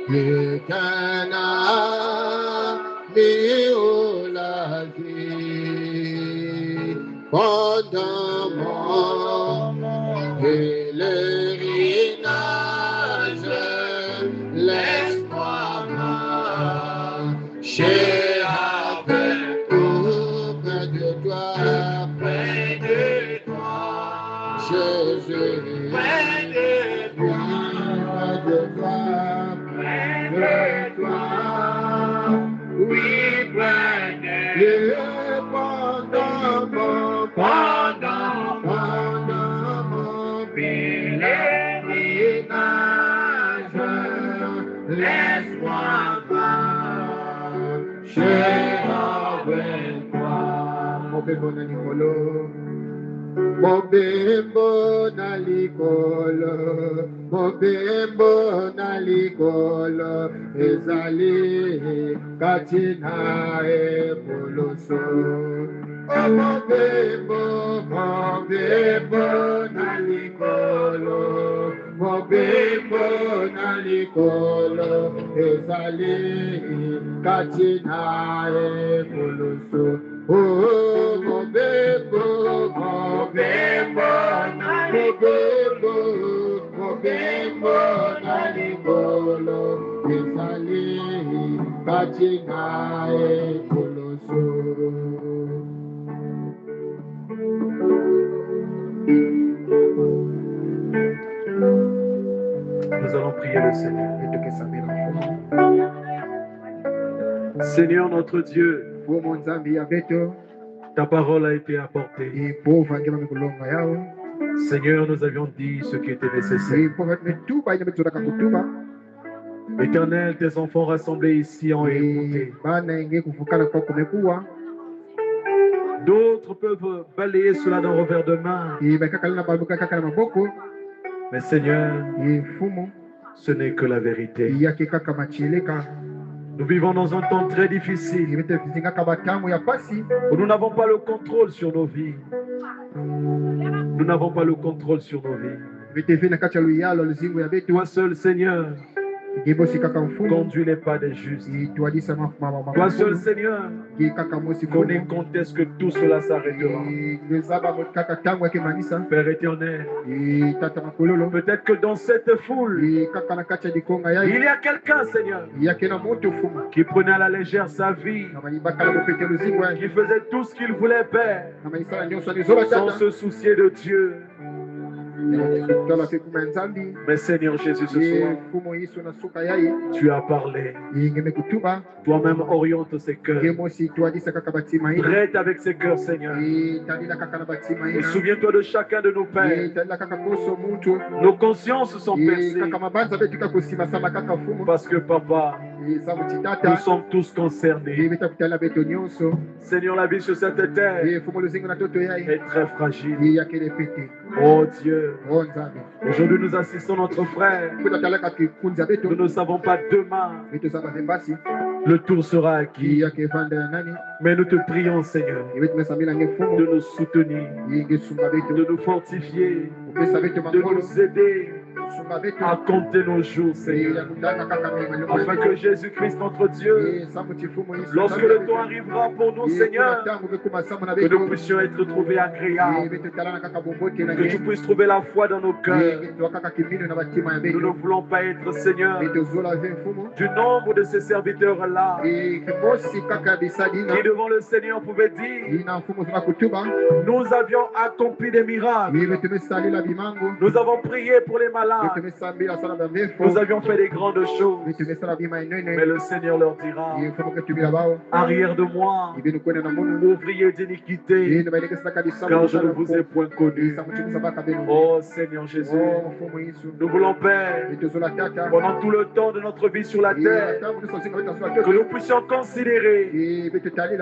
plus qu'un ami ou la vie, pendant mon pèlerinage, laisse-moi marcher avec toi, près de toi, Jésus, près de toi, oui, près de pendant mon pèlerinage, laisse-moi marcher avec toi. Mobembo na likolo, ezali katina epoloso. Mobembo na likolo, ezali katina epoloso. Oh, mobembo na likolo, ezali katina epoloso. Nous allons prier le Seigneur. Seigneur notre Dieu, ta parole a été apportée. Seigneur, nous avions dit ce qui était nécessaire. Éternel, tes enfants rassemblés ici ont écouté. D'autres peuvent balayer cela d'un revers de main. Mais Seigneur, ce n'est que la vérité. Nous vivons dans un temps très difficile où nous n'avons pas le contrôle sur nos vies. Nous n'avons pas le contrôle sur nos vies. Toi seul, Seigneur, conduis les pas des justes. Toi seul, Seigneur, connais quand est-ce que tout cela s'arrêtera. Père éternel, peut-être que dans cette foule, il y a quelqu'un, Seigneur, qui prenait à la légère sa vie, qui faisait tout ce qu'il voulait, Père, sans se soucier de Dieu. Mais Seigneur Jésus, ce soir, tu as parlé. Toi-même oriente ces cœurs. Traite avec ces cœurs, Seigneur. Et souviens-toi de chacun de nos pères. Nos consciences sont percées. Parce que Papa, nous sommes tous concernés. Seigneur, la vie sur cette terre est très fragile. Oh Dieu, aujourd'hui nous assistons notre frère. Nous ne savons pas demain. Le tour sera acquis. Mais nous te prions, Seigneur, de nous soutenir, de nous fortifier, de nous aider à compter nos jours, Seigneur, afin que Jésus-Christ, notre Dieu, lorsque le temps arrivera pour nous, Seigneur, que nous puissions être trouvés agréables, que tu puisses trouver la foi dans nos cœurs. Nous ne voulons pas être, Seigneur, du nombre de ces serviteurs-là qui devant le Seigneur pouvaient dire: nous avions accompli des miracles, nous avons prié pour les malades, nous avions fait des grandes choses. Mais le Seigneur leur dira: arrière de moi, ouvrier d'iniquité, car je ne vous ai point connu. Oh Seigneur Jésus, nous voulons, Père, pendant tout le temps de notre vie sur la terre, que nous puissions considérer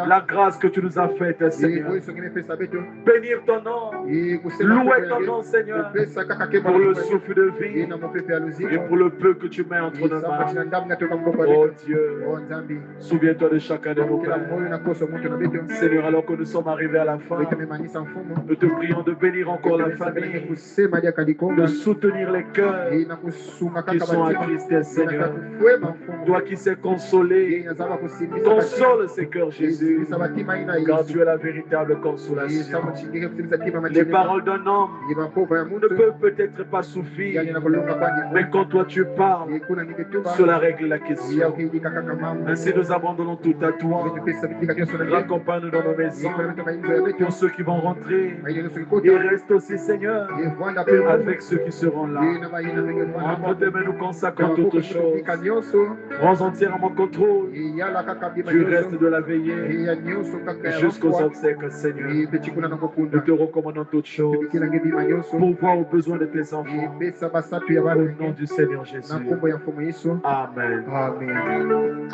la grâce que tu nous as faite, Seigneur. Bénir ton nom, louer ton nom, Seigneur, pour le souffle de vie vie et pour le peu que tu mets entre nos mains. Oh Dieu, souviens-toi de chacun de nos pères. Seigneur, alors que nous sommes arrivés à la fin, nous te prions de bénir encore la famille, de soutenir les cœurs qui sont attristés, Seigneur. Toi qui sais consoler, console ces cœurs, Jésus, car tu es la véritable consolation. Les paroles d'un homme ne peuvent peut-être pas suffire, mais quand toi tu parles, cela règle la question. Ainsi nous abandonnons tout à toi. Raccompagne-nous dans nos maisons. Pour ceux qui vont rentrer, et reste aussi, Seigneur, avec ceux qui seront là. Entre tes mains, nous consacrons toutes choses. Prends entièrement contrôle du reste de la veillée jusqu'aux obsèques, Seigneur. Nous te recommandons toutes choses pour voir aux besoins de tes enfants. Au nom du Seigneur Jésus. Amen. Amen.